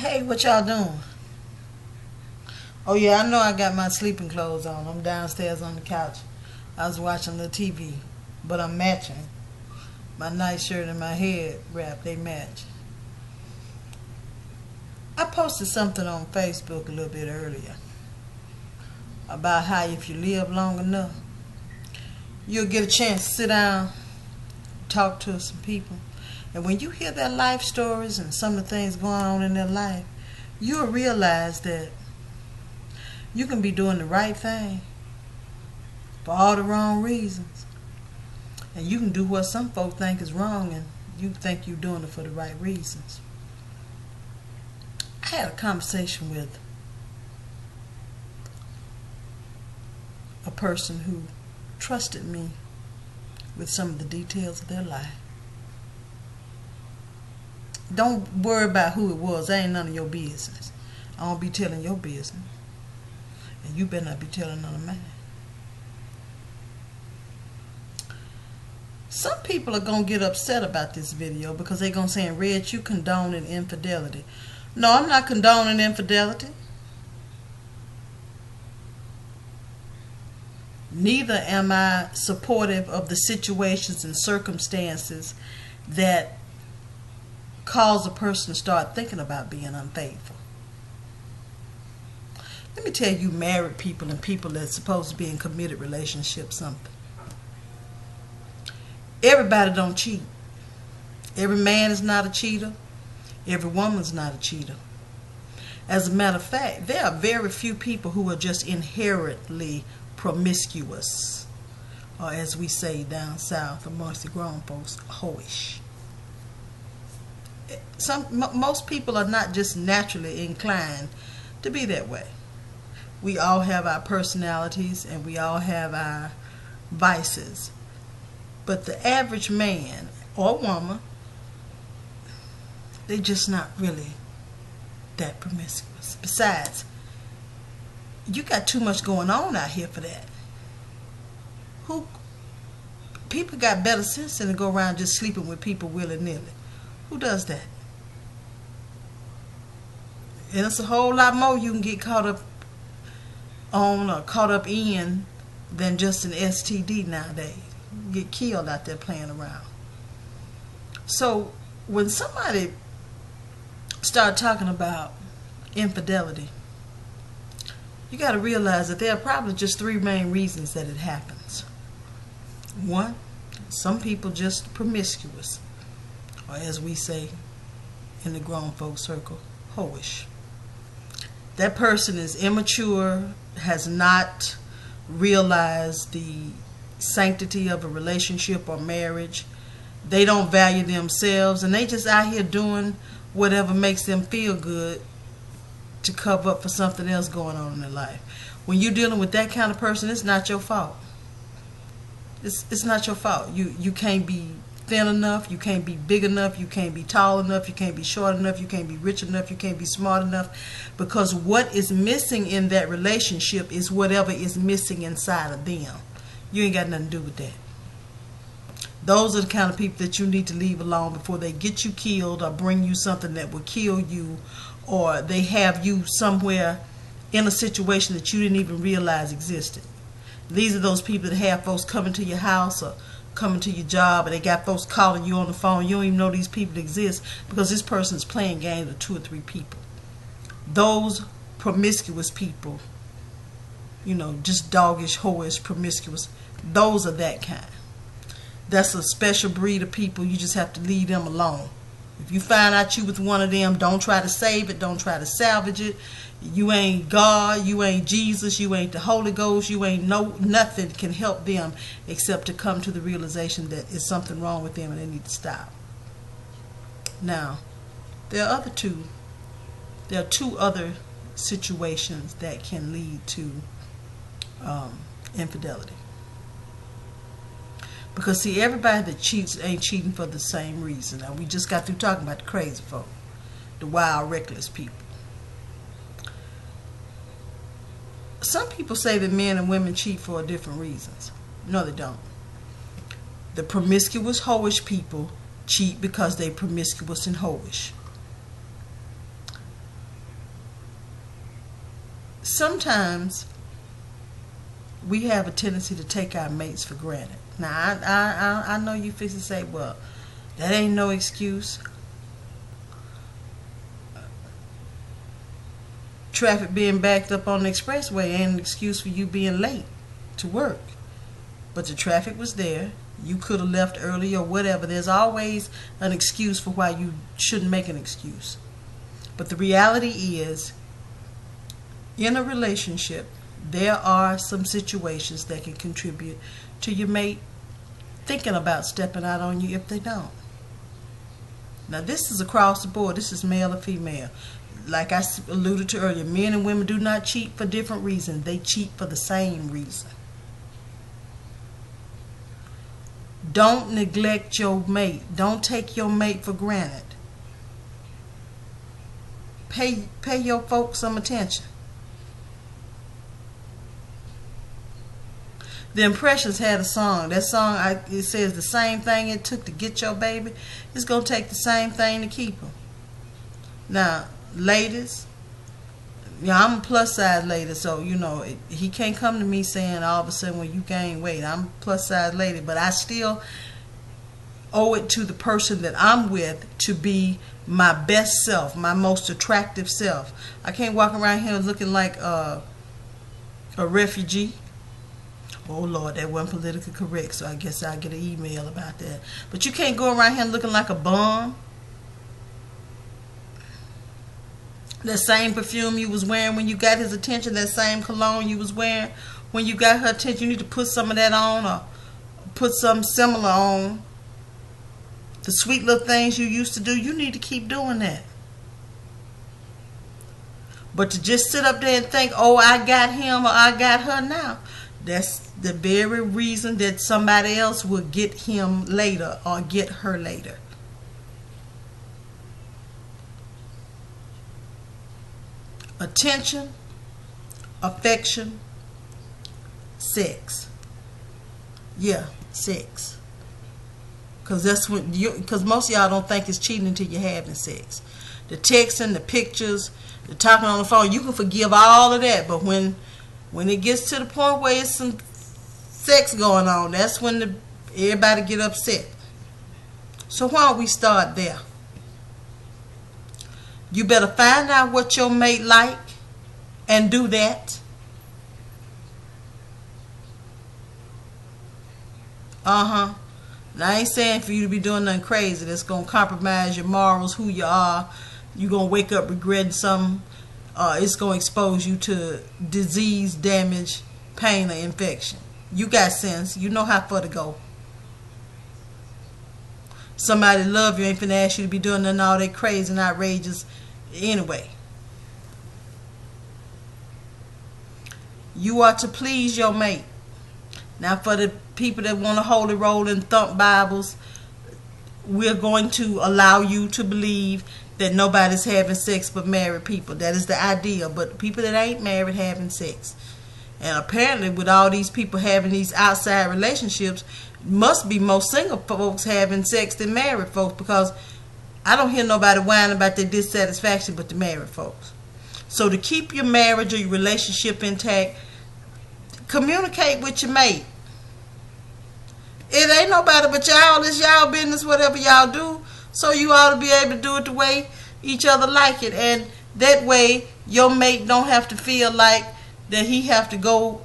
Hey, what y'all doing? Oh yeah, I know I got my sleeping clothes on. I'm downstairs on the couch. I was watching the TV, but I'm matching. My night shirt and my head wrap, they match. I posted something on Facebook a little bit earlier about how if you live long enough, you'll get a chance to sit down, talk to some people. And when you hear their life stories and some of the things going on in their life, you'll realize that you can be doing the right thing for all the wrong reasons. And you can do what some folk think is wrong and you think you're doing it for the right reasons. I had a conversation with a person who trusted me with some of the details of their life. Don't worry about who it was. That ain't none of your business. I won't be telling your business. And you better not be telling none of mine. Some people are going to get upset about this video because they're going to say, Red, you condoning infidelity. No, I'm not condoning infidelity. Neither am I supportive of the situations and circumstances that cause a person to start thinking about being unfaithful. Let me tell you, married people and people that's supposed to be in committed relationships, something. Everybody don't cheat. Every man is not a cheater. Every woman's not a cheater. As a matter of fact, there are very few people who are just inherently promiscuous, or as we say down south amongst the grown folks, hoish. Most people are not just naturally inclined to be that way. We all have our personalities and we all have our vices. But the average man or woman, they're just not really that promiscuous. Besides, you got too much going on out here for that. People got better sense than to go around just sleeping with people willy-nilly. Who does that? And it's a whole lot more you can get caught up on or caught up in than just an STD nowadays. You get killed out there playing around. So when somebody start talking about infidelity, you got to realize that there are probably just three main reasons that it happens. One, some people just promiscuous, or as we say in the grown folk circle, hoish. That person is immature, has not realized the sanctity of a relationship or marriage. They don't value themselves, and they just out here doing whatever makes them feel good to cover up for something else going on in their life. When you're dealing with that kind of person, it's not your fault. It's not your fault. You can't be thin enough, you can't be big enough, you can't be tall enough, you can't be short enough, you can't be rich enough, you can't be smart enough, because what is missing in that relationship is whatever is missing inside of them. You ain't got nothing to do with that. Those are the kind of people that you need to leave alone before they get you killed or bring you something that will kill you, or they have you somewhere in a situation that you didn't even realize existed. These are those people that have folks coming to your house or coming to your job, and they got folks calling you on the phone. You don't even know these people exist because this person is playing games with 2 or 3 people. Those promiscuous people, you know, just doggish, whorish, promiscuous, those are that kind. That's a special breed of people. You just have to leave them alone. If you find out you with one of them, don't try to save it, don't try to salvage it. You ain't God, you ain't Jesus, you ain't the Holy Ghost, you ain't nothing can help them except to come to the realization that there's something wrong with them and they need to stop. Now, there are 2 other situations that can lead to infidelity. Because see, everybody that cheats ain't cheating for the same reason. Now, we just got through talking about the crazy folk, the wild, reckless people. Some people say that men and women cheat for different reasons. No, they don't. The promiscuous, hoish people cheat because they promiscuous and hoish. sometimes we have a tendency to take our mates for granted. Now, I know you fix to say, well, that ain't no excuse. Traffic being backed up on the expressway ain't an excuse for you being late to work. But the traffic was there. You could have left early or whatever. There's always an excuse for why you shouldn't make an excuse. But the reality is, in a relationship, there are some situations that can contribute to your mate thinking about stepping out on you if they don't. Now, this is across the board. This is male or female. Like I alluded to earlier, men and women do not cheat for different reasons. They cheat for the same reason. Don't neglect your mate. Don't take your mate for granted. Pay your folks some attention. The Impressions had a song. That song, it says the same thing it took to get your baby, it's going to take the same thing to keep him. Now, ladies, I'm a plus size lady, so he can't come to me saying all of a sudden, well, you gain weight. I'm a plus size lady, but I still owe it to the person that I'm with to be my best self, my most attractive self. I can't walk around here looking like a refugee. Oh Lord, that wasn't politically correct, so I guess I'll get an email about that. But you can't go around here looking like a bum. That same perfume you was wearing when you got his attention, that same cologne you was wearing when you got her attention, you need to put some of that on or put something similar on. The sweet little things you used to do, you need to keep doing that. But to just sit up there and think, oh, I got him or I got her now, that's the very reason that somebody else will get him later or get her later. Attention, affection, sex. Yeah, sex. Because most of y'all don't think it's cheating until you're having sex. The texting, the pictures, the talking on the phone, you can forgive all of that. But when it gets to the point where it's some sex going on, that's when everybody get upset. So why don't we start there? You better find out what your mate like and do that. Now, I ain't saying for you to be doing nothing crazy that's going to compromise your morals, who you are. You're going to wake up regretting something. It's going to expose you to disease, damage, pain, or infection. You got sense. You know how far to go. Somebody love you ain't finna ask you to be doing nothing all that crazy and outrageous anyway. You are to please your mate. Now, for the people that want to holy roll and thump Bibles, we're going to allow you to believe that nobody's having sex but married people. That is the idea. But people that ain't married having sex. And apparently with all these people having these outside relationships, must be more single folks having sex than married folks, because I don't hear nobody whining about their dissatisfaction but the married folks. So to keep your marriage or your relationship intact, communicate with your mate. It ain't nobody but y'all. It's y'all business, whatever y'all do. So you ought to be able to do it the way each other like it. And that way your mate don't have to feel like that he have to go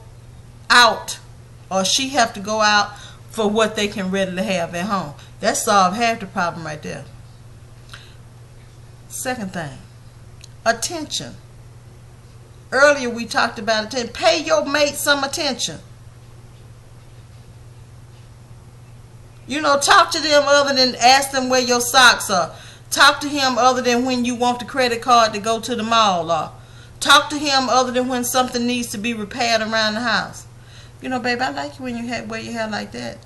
out or she have to go out for what they can readily have at home. That solves half the problem right there. Second thing, attention. Earlier we talked about attention. Pay your mate some attention. Talk to them other than ask them where your socks are. Talk to him other than when you want the credit card to go to the mall. Or talk to him other than when something needs to be repaired around the house. Baby, I like you when you wear your hair like that.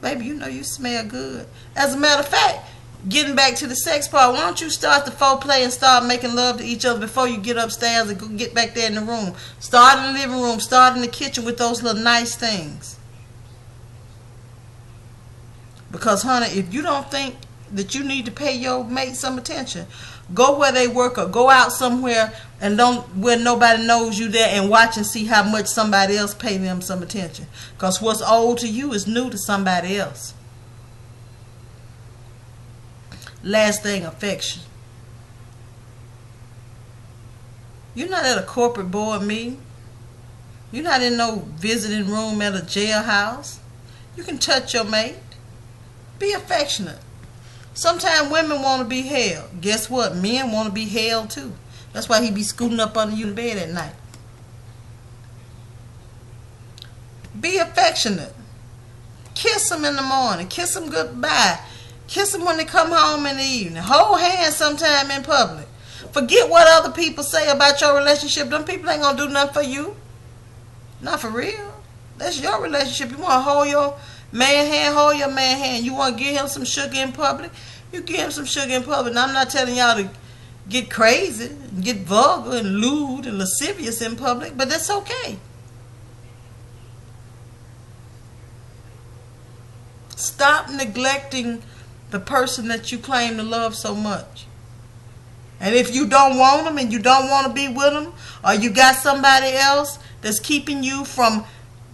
Baby, you smell good. As a matter of fact, getting back to the sex part, why don't you start the foreplay and start making love to each other before you get upstairs and go get back there in the room. Start in the living room. Start in the kitchen with those little nice things. Because, honey, if you don't think that you need to pay your mate some attention. Go where they work or go out somewhere and don't where nobody knows you there and watch and see how much somebody else pay them some attention. Because what's old to you is new to somebody else. Last thing, affection. You're not at a corporate board meeting. You're not in no visiting room at a jailhouse. You can touch your mate. Be affectionate. Sometimes women want to be held. Guess what? Men want to be held too. That's why he be scooting up under you in bed at night. Be affectionate. Kiss them in the morning. Kiss them goodbye. Kiss them when they come home in the evening. Hold hands sometime in public. Forget what other people say about your relationship. Them people ain't going to do nothing for you. Not for real. That's your relationship. You want to hold your man hand, hold your man hand. You want to give him some sugar in public, you give him some sugar in public. Now, I'm not telling y'all to get crazy, and get vulgar and lewd and lascivious in public, but that's okay. Stop neglecting the person that you claim to love so much. And if you don't want them and you don't want to be with them, or you got somebody else that's keeping you from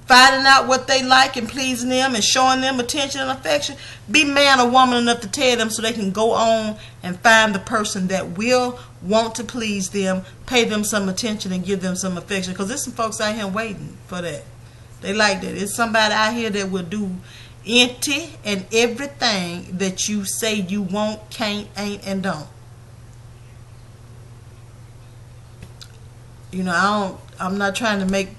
finding out what they like and pleasing them and showing them attention and affection, be man or woman enough to tell them so they can go on and find the person that will want to please them, pay them some attention and give them some affection. Because there's some folks out here waiting for that. They like that. It's somebody out here that will do any and everything that you say you want, can't, ain't, and don't. You know, I'm not trying to make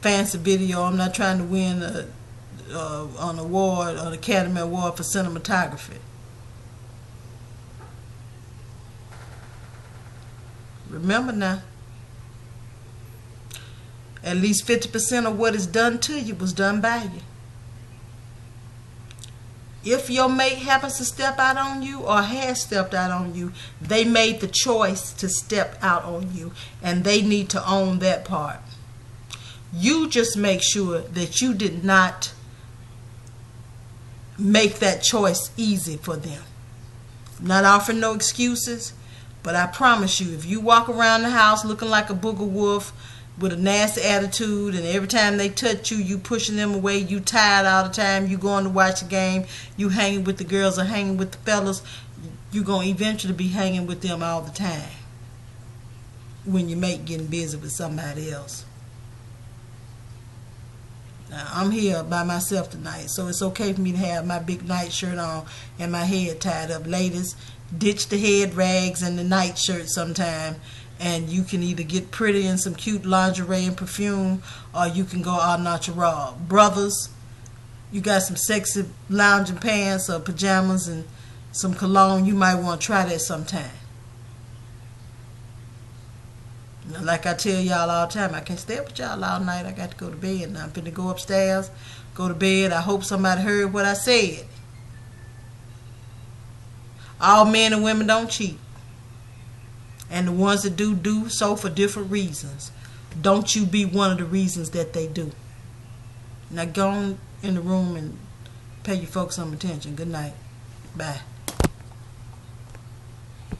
fancy video. I'm not trying to win an award, an Academy Award for cinematography. Remember now, at least 50% of what is done to you was done by you. If your mate happens to step out on you or has stepped out on you, they made the choice to step out on you, and they need to own that part. You just make sure that you did not make that choice easy for them. I'm not offering no excuses, but I promise you, if you walk around the house looking like a booger wolf with a nasty attitude, and every time they touch you, you pushing them away, you tired all the time, you going to watch a game, you hanging with the girls or hanging with the fellas, you're going to eventually be hanging with them all the time when your mate getting busy with somebody else. Now, I'm here by myself tonight, so it's okay for me to have my big night shirt on and my head tied up. Ladies, ditch the head rags and the night shirt sometime, and you can either get pretty in some cute lingerie and perfume, or you can go au natural. Brothers, you got some sexy lounging pants or pajamas and some cologne, you might want to try that sometime. Now, like I tell y'all all the time, I can't stay up with y'all all night. I got to go to bed. Now I'm finna go upstairs, go to bed. I hope somebody heard what I said. All men and women don't cheat. And the ones that do so for different reasons. Don't you be one of the reasons that they do. Now go on in the room and pay your folks some attention. Good night. Bye.